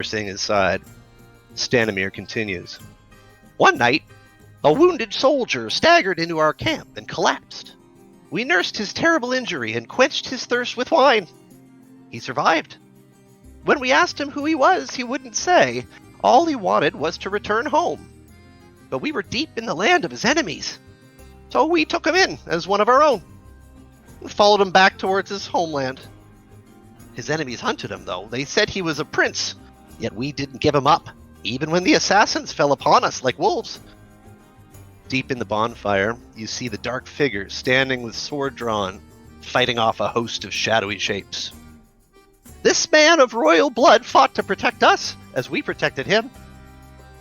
nursing his side. Stanimir continues. One night, a wounded soldier staggered into our camp and collapsed. We nursed his terrible injury and quenched his thirst with wine. He survived. When we asked him who he was, he wouldn't say. All he wanted was to return home. But we were deep in the land of his enemies. So we took him in as one of our own. And followed him back towards his homeland. His enemies hunted him, though. They said he was a prince. Yet we didn't give him up, even when the assassins fell upon us like wolves. Deep in the bonfire, you see the dark figures standing with sword drawn, fighting off a host of shadowy shapes. This man of royal blood fought to protect us, as we protected him.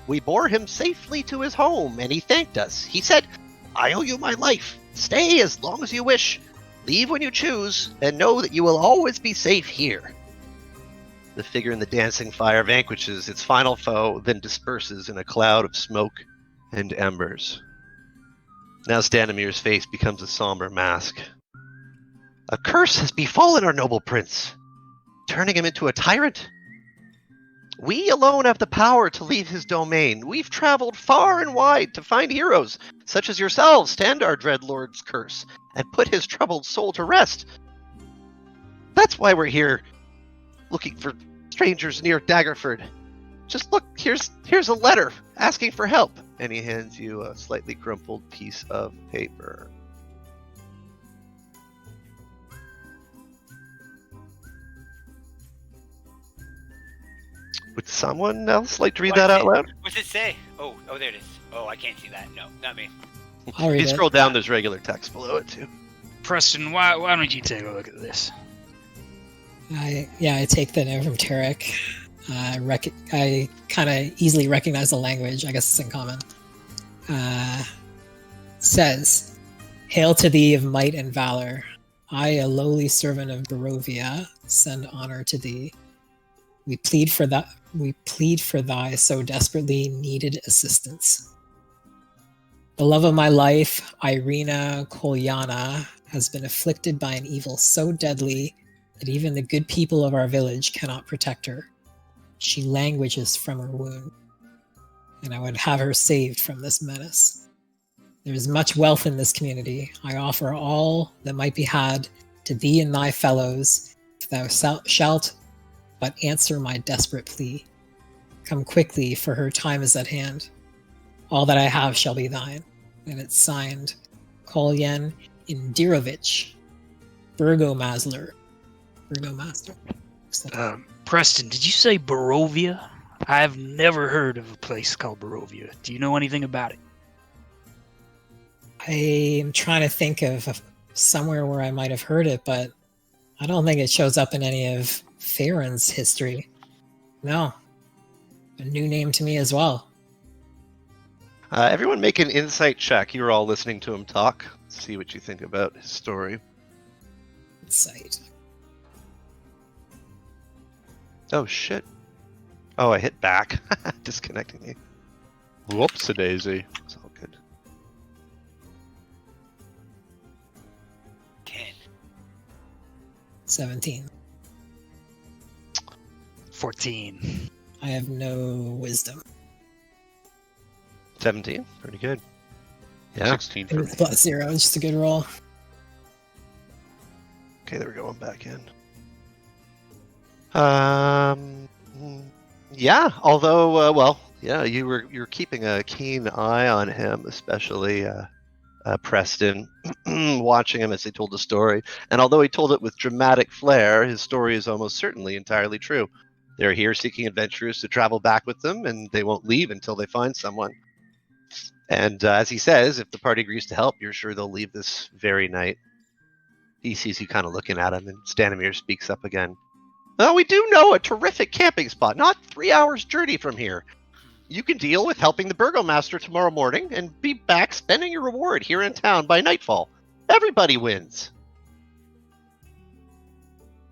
We bore him safely to his home, and he thanked us. He said, I owe you my life. Stay as long as you wish. Leave when you choose, and know that you will always be safe here. The figure in the dancing fire vanquishes its final foe, then disperses in a cloud of smoke and embers. Now Stanimir's face becomes a somber mask. A curse has befallen our noble prince, turning him into a tyrant. We alone have the power to leave his domain. We've traveled far and wide to find heroes, such as yourselves, stand our dread lord's curse, and put his troubled soul to rest. That's why we're here, looking for strangers near Daggerford. Just look, here's a letter asking for help. And he hands you a slightly crumpled piece of paper. Would someone else like to read that out loud? What's it say? Oh, there it is. Oh, I can't see that. No, not me. I'll read If you scroll down, there's regular text below it too. Preston, why don't you take a look at this? I take the note from Tarek. I kind of easily recognize the language. I guess it's in common. Says, Hail to thee of might and valor. I, a lowly servant of Barovia, send honor to thee. We plead for thy so desperately needed assistance. The love of my life, Irina Kolyana, has been afflicted by an evil so deadly that even the good people of our village cannot protect her. She languishes from her wound, and I would have her saved from this menace. There is much wealth in this community. I offer all that might be had to thee and thy fellows, if thou shalt but answer my desperate plea. Come quickly, for her time is at hand. All that I have shall be thine. And it's signed, Kolyan Indirovich, Burgomaster. Preston, did you say Barovia? I have never heard of a place called Barovia. Do you know anything about it? I am trying to think of somewhere where I might have heard it, but I don't think it shows up in any of Farron's history. No. A new name to me as well. Everyone make an insight check. You were all listening to him talk. See what you think about his story. Insight. Oh, shit. Oh, I hit back. Disconnecting me. Whoops-a-daisy. It's all good. 10. 17. 14. I have no wisdom. 17. Pretty good. Yeah. 16 for me. It's plus 0. It's just a good roll. Okay, there we go. I'm back in. Yeah. Although, you were keeping a keen eye on him, especially Preston, watching him as he told the story. And although he told it with dramatic flair, his story is almost certainly entirely true. They're here seeking adventurers to travel back with them, and they won't leave until they find someone. And as he says, if the party agrees to help, you're sure they'll leave this very night. He sees you kind of looking at him, and Stanimir speaks up again. Well, we do know a terrific camping spot, not 3 hours' journey from here. You can deal with helping the Burgomaster tomorrow morning and be back spending your reward here in town by nightfall. Everybody wins.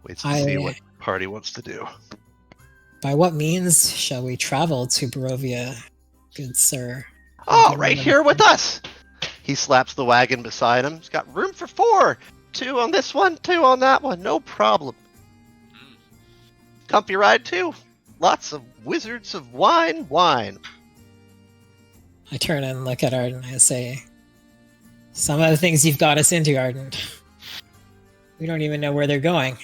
Waits to see what the party wants to do. By what means shall we travel to Barovia, good sir? Oh, right here with us. He slaps the wagon beside him. He's got room for 4. 2 on this one, 2 on that one. No problem. Comfy ride too. Lots of wizards of wine. I turn and look at Arden and I say, some of the things you've got us into, Arden. We don't even know where they're going.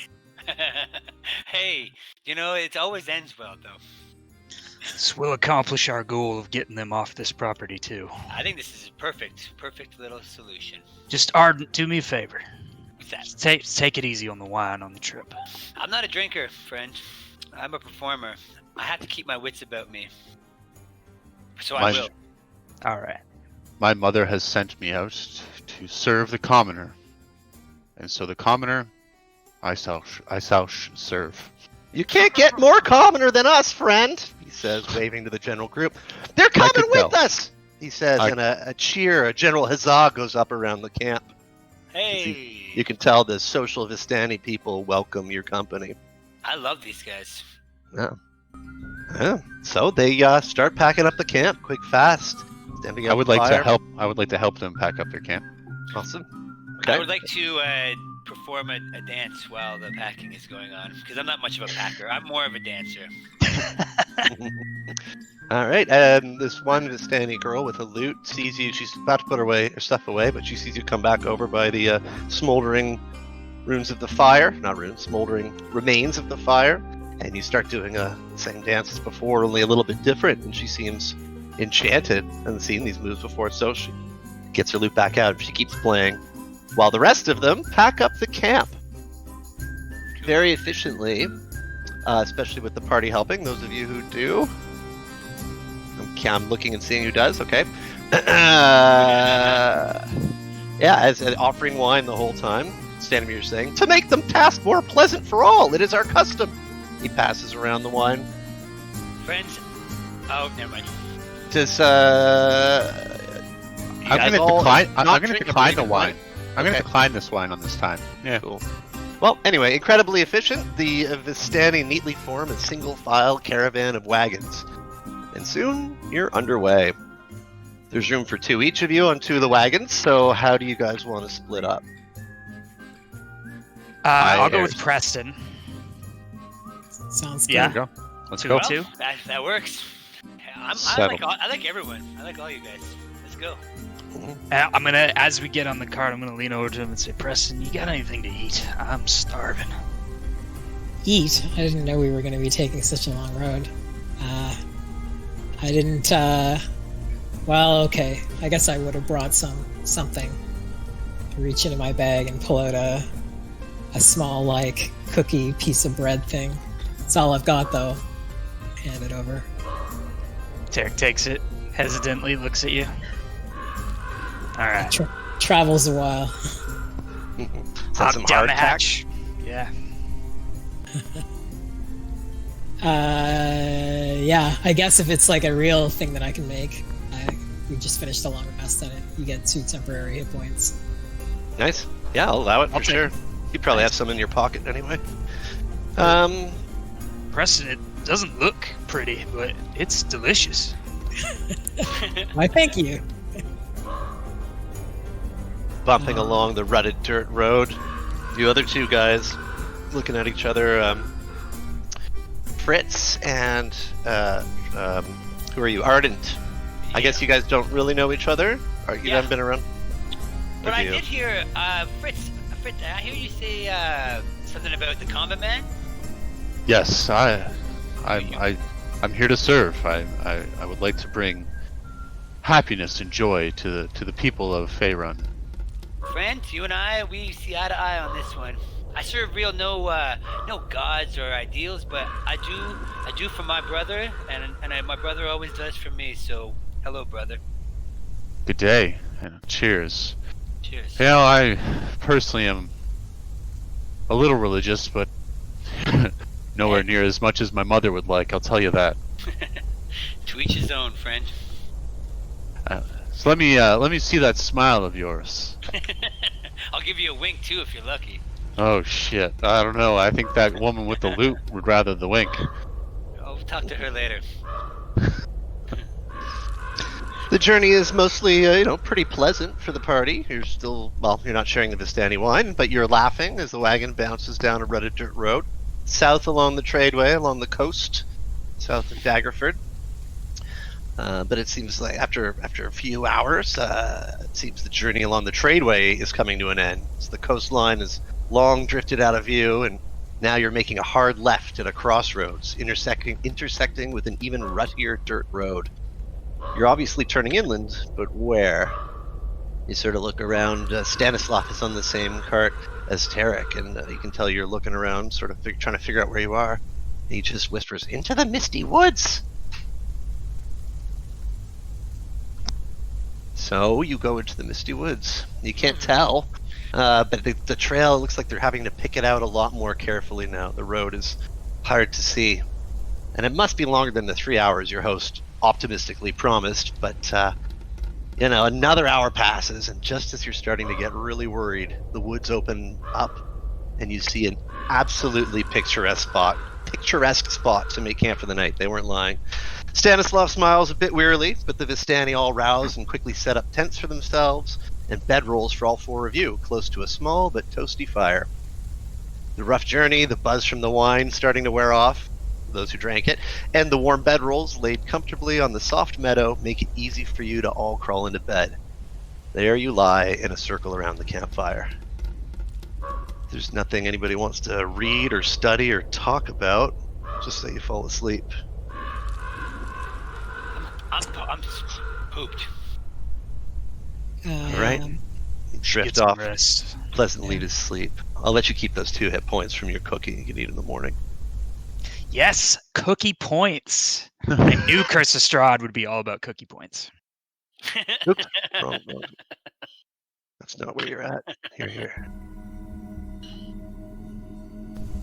Hey, it always ends well, though. This will accomplish our goal of getting them off this property, too. I think this is a perfect little solution. Just, Ardent, do me a favor. What's that? Take it easy on the wine on the trip. I'm not a drinker, friend. I'm a performer. I have to keep my wits about me. So I will. All right. My mother has sent me out to serve the commoner, and so the commoner, I shall serve. You can't get more commoner than us, friend, he says, waving to the general group. They're coming with us, he says, and a cheer, a general huzzah goes up around the camp. Hey! You can tell the social Vistani people welcome your company. I love these guys. Yeah. So they start packing up the camp quick, fast. Standing I would like fire. to help. I would like to help them pack up their camp. Awesome. I would like to perform a dance while the packing is going on, because I'm not much of a packer. I'm more of a dancer. All right, and this one Vistani girl with a lute sees you. She's about to put her stuff away, but she sees you come back over by the smoldering ruins of the fire. Not ruins, smoldering remains of the fire. And you start doing the same dance as before, only a little bit different. And she seems enchanted and seen these moves before, so she gets her lute back out. She keeps playing, while the rest of them pack up the camp very efficiently, especially with the party helping. Those of you who do, I'm looking and seeing who does. Okay. As offering wine the whole time. Stanimir saying, to make the task more pleasant for all, it is our custom. He passes around the wine. Friends, oh, never mind. Does I'm going to decline the wine. I'm going to decline this wine on this time. Yeah. Cool. Well, anyway, incredibly efficient. The Vistani neatly form a single file caravan of wagons. And soon, you're underway. There's room for two each of you on two of the wagons, so how do you guys want to split up? I'll go with Preston. Sounds good. Yeah. There we go. Let's Two go. and two. That works. I Settled. like everyone. I like all you guys. Let's go. I'm gonna, as we get on the cart, I'm gonna lean over to him and say, Preston, you got anything to eat? I'm starving. Eat? I didn't know we were going to be taking such a long road. I didn't, well, okay. I guess I would have brought something. Reach into my bag and pull out a small, like, cookie piece of bread thing. That's all I've got, though. Hand it over. Tarek takes it, hesitantly looks at you. Alright. Travels a while. Sounds some down the hardtack. hatch. Yeah. Yeah, I guess if it's like a real thing that I can make, we just finished a long rest on it. You get 2 temporary hit points. Nice. Yeah, I'll allow it for sure. You probably have some in your pocket anyway. Preston, it doesn't look pretty, but it's delicious. Why, thank you. Bumping along the rutted dirt road, the other two guys looking at each other. Fritz and who are you? Ardent. I guess you guys don't really know each other. Or you haven't been around. But Or I do you? did hear, Fritz, I hear you say something about the combat man. Yes, I'm here to serve. I would like to bring happiness and joy to the people of Faerun. Friend, you and I, we see eye to eye on this one. I serve no gods or ideals, but I do for my brother, and my brother always does for me. So, hello, brother. Good day and cheers. Cheers. You know, I personally am a little religious, but nowhere near as much as my mother would like. I'll tell you that. To each his own, friend. So let me see that smile of yours. I'll give you a wink too if you're lucky. Oh shit! I don't know. I think that woman with the lute would rather the wink. I'll talk to her later. The journey is mostly, pretty pleasant for the party. You're not sharing the Vistani wine, but you're laughing as the wagon bounces down a rutted dirt road, south along the tradeway, along the coast. south of Daggerford. But it seems like after a few hours, it seems the journey along the tradeway is coming to an end. So the coastline is long drifted out of view, and now you're making a hard left at a crossroads, intersecting with an even ruttier dirt road. You're obviously turning inland, but where? You sort of look around. Stanislav is on the same cart as Tarek, and you can tell you're looking around, sort of trying to figure out where you are. He just whispers, "Into the misty woods!" So you go into the misty woods. You can't tell, but the trail looks like they're having to pick it out a lot more carefully now. The road is hard to see. And it must be longer than the 3 hours your host optimistically promised, but another hour passes, and just as you're starting to get really worried, the woods open up, and you see an absolutely picturesque spot to make camp for the night. They weren't lying. Stanislav smiles a bit wearily, but the Vistani all rouse and quickly set up tents for themselves and bedrolls for all four of you, close to a small but toasty fire. The rough journey, the buzz from the wine starting to wear off, those who drank it, and the warm bedrolls laid comfortably on the soft meadow make it easy for you to all crawl into bed. There you lie in a circle around the campfire. There's nothing anybody wants to read or study or talk about, just so you fall asleep. I'm pooped. All right. Drift Get some off rest. pleasantly to sleep. I'll let you keep those 2 hit points from your cookie you can eat in the morning. Yes, cookie points. I knew Curse of Strahd would be all about cookie points. Oops, wrong. That's not where you're at. Here.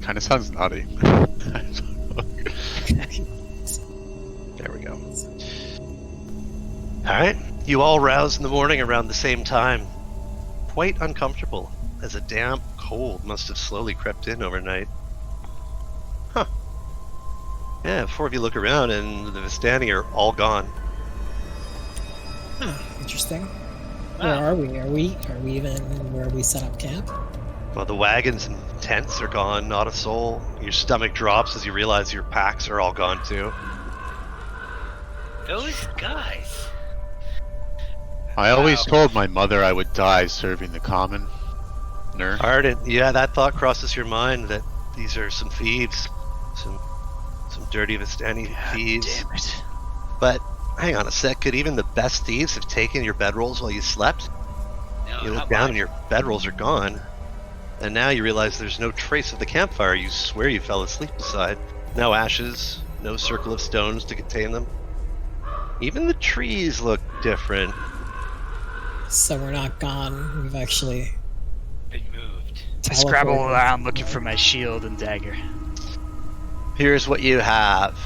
Kind of sounds naughty. There we go. Alright, you all rouse in the morning around the same time. Quite uncomfortable, as a damp cold must have slowly crept in overnight. Huh. Yeah, 4 of you look around and the Vistani are all gone. Interesting. Wow. Where are we? Are we even where we set up camp? Well, the wagons and tents are gone, not a soul. Your stomach drops as you realize your packs are all gone too. Those guys. I always told my mother I would die serving the commoner. Hard, and yeah, that thought crosses your mind that these are some thieves, some dirty Vistani thieves. Damn it. But hang on a sec, could even the best thieves have taken your bedrolls while you slept? No, You not look down much. and your bedrolls are gone. And now you realize there's no trace of the campfire you swear you fell asleep beside. No ashes, no circle of stones to contain them. Even the trees look different. So we're not gone. We've actually Been moved. I scrabble teleported. around looking for my shield and dagger. Here's what you have.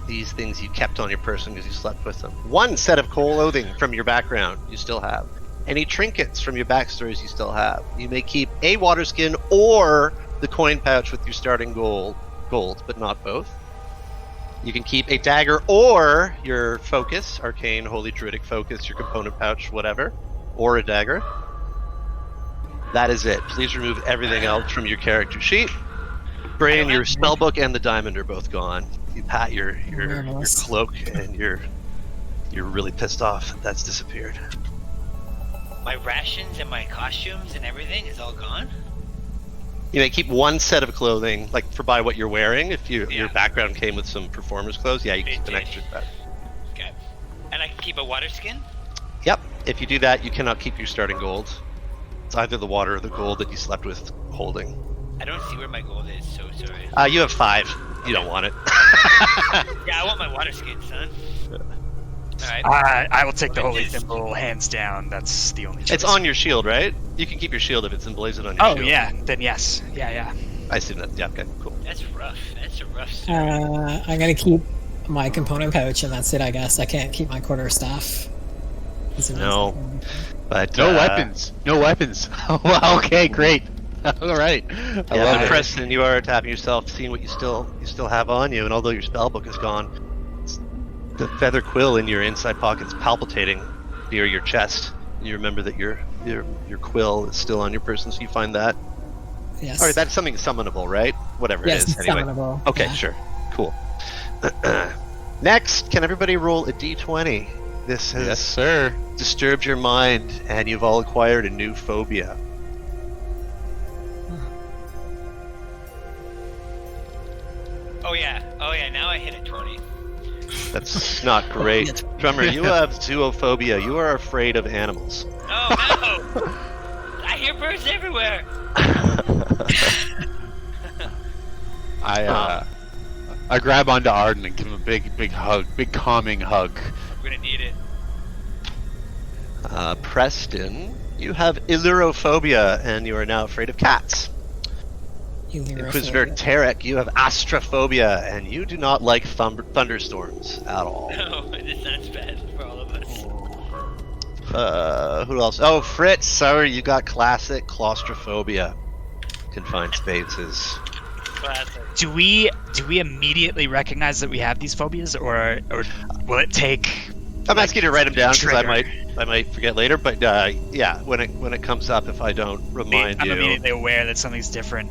These things you kept on your person because you slept with them. 1 set of clothing from your background you still have. Any trinkets from your backstories you still have. You may keep a water skin or the coin pouch with your starting gold, but not both. You can keep a dagger or your focus, arcane, holy, druidic focus, your component pouch, whatever, or a dagger. That is it. Please remove everything else from your character sheet. Brain, your spellbook and the diamond are both gone. You pat your Marvelous. cloak and you're really pissed off that that's disappeared. My rations and my costumes and everything is all gone. You may keep 1 set of clothing, like for by what you're wearing. If your Yeah. background came with some performer's clothes, yeah, you can It keep an did. extra set. Okay. And I can keep a water skin. Yep. If you do that, you cannot keep your starting gold. It's either the water or the gold that you slept with holding. I don't see where my gold is, so sorry. You have 5. You don't want it. Yeah, I want my water skin, son. Alright. I will take the What holy is- symbol hands down. That's the only choice. It's on your shield, right? You can keep your shield if it's emblazoned on your Oh shield. yeah, then yes. Yeah. I assume that. Yeah, okay, cool. That's rough. That's a rough story. I'm gonna keep my component pouch, and that's it. I guess I can't keep my quarterstaff. No. But No weapons. No weapons. Well, okay, great. All right. I Yeah, love but it. Preston, you are tapping yourself, seeing what you still have on you, and although your spellbook is gone, the feather quill in your inside pocket's palpitating near your chest. You remember that your quill is still on your person, so you find that. Yes. All right, that's something summonable, right? Whatever Yes, it is. it's Anyway. summonable. Okay, Yeah. sure. Cool. Next, can everybody roll a d20? This has Yes, sir. disturbed your mind, and you've all acquired a new phobia. Oh yeah. Now I hit a 20. That's not great. Drummer, you have zoophobia. You are afraid of animals. Oh no! I hear birds everywhere. I grab onto Arden and give him a big hug, big calming hug. I'm gonna need it. Preston, you have illurophobia, and you are now afraid of cats. Inquisitor Tarek, you have astrophobia, and you do not like thunderstorms at all. No, this sounds bad for all of us. Who else? Oh, Fritz, sorry, you got classic claustrophobia. Confined spaces. Classic. Do we immediately recognize that we have these phobias, or will it take? I'm asking you to write them down because trigger. I might forget later. But yeah, when it comes up, if I don't remind I'm you, immediately aware that something's different.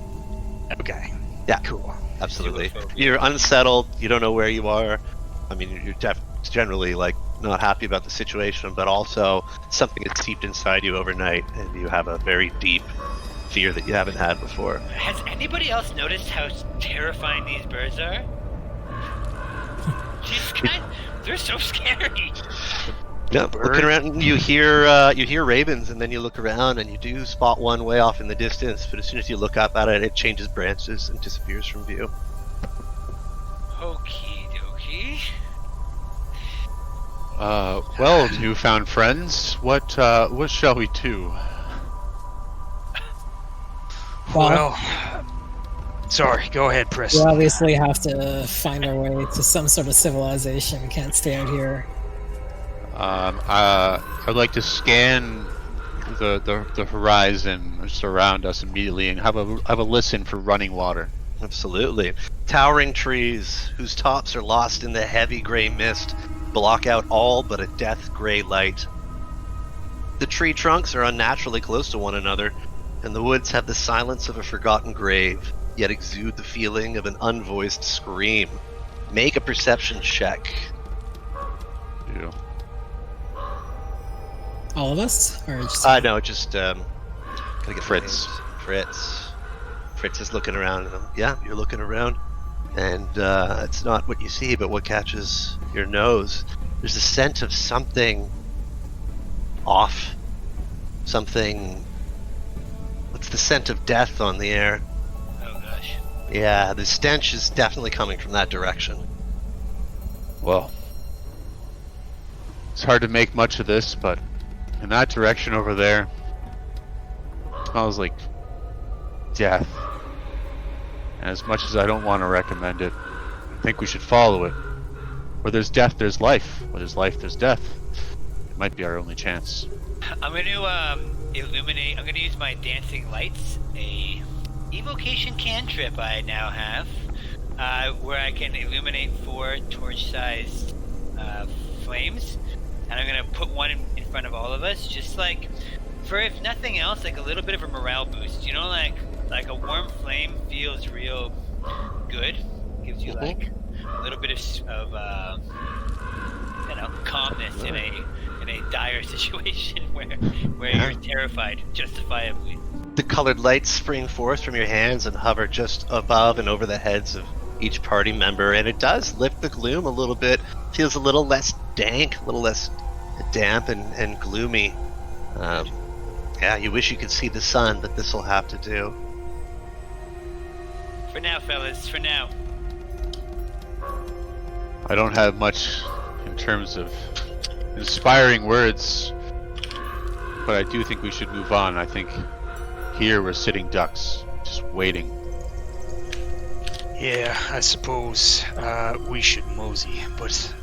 Okay. Yeah. Cool. Absolutely. Zoophobia. You're unsettled. You don't know where you are. I mean, you're generally like not happy about the situation, but also something has seeped inside you overnight, and you have a very deep fear that you haven't had before. Has anybody else noticed how terrifying these birds are? They're so scary. Yeah, looking around, you hear ravens, and then you look around, and you do spot one way off in the distance. But as soon as you look up at it, it changes branches and disappears from view. Okie dokie. Well, newfound friends, what shall we do? Well, Sorry, go ahead, we Preston. obviously have to find our way to some sort of civilization. We can't stay out here. I'd like to scan the horizon just around us immediately and have a listen for running water. Absolutely. Towering trees, whose tops are lost in the heavy gray mist, block out all but a death gray light. The tree trunks are unnaturally close to one another, and the woods have the silence of a forgotten grave, yet exude the feeling of an unvoiced scream. Make a perception check. Yeah. All of us, or just No, just gotta get Fritz. Fritz is looking around. And, yeah, you're looking around, and it's not what you see, but what catches your nose. There's a scent of something off. Something. What's the scent of death on the air? Oh gosh. Yeah, the stench is definitely coming from that direction. Well, it's hard to make much of this, but in that direction over there, it smells like death. And as much as I don't want to recommend it, I think we should follow it. Where there's death, there's life. Where there's life, there's death. It might be our only chance. I'm gonna illuminate. I'm gonna use my dancing lights, a evocation cantrip I now have, where I can illuminate 4 torch-sized flames, and I'm gonna put one in front of all of us, just like for if nothing else, like a little bit of a morale boost. You know, like a warm flame feels real good. Gives you like a little bit of calmness in a dire situation where you're terrified justifiably. The colored lights spring forth from your hands and hover just above and over the heads of each party member, and it does lift the gloom a little bit. Feels a little less dank, a little less damp and gloomy. Yeah, you wish you could see the sun, but this will have to do. For now, fellas, for now. I don't have much in terms of inspiring words, but I do think we should move on. I think here we're sitting ducks, just waiting. Yeah, I suppose we should mosey, but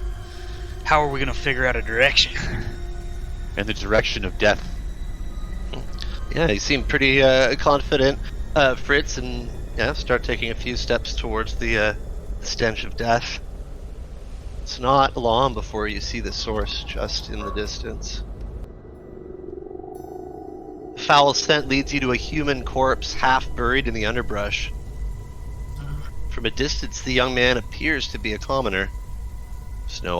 how are we gonna figure out a direction? In the direction of death. Yeah, you seem pretty confident, Fritz, and yeah, start taking a few steps towards the stench of death. It's not long before you see the source just in the distance. Foul scent leads you to a human corpse half buried in the underbrush. From a distance, the young man appears to be a commoner. Snow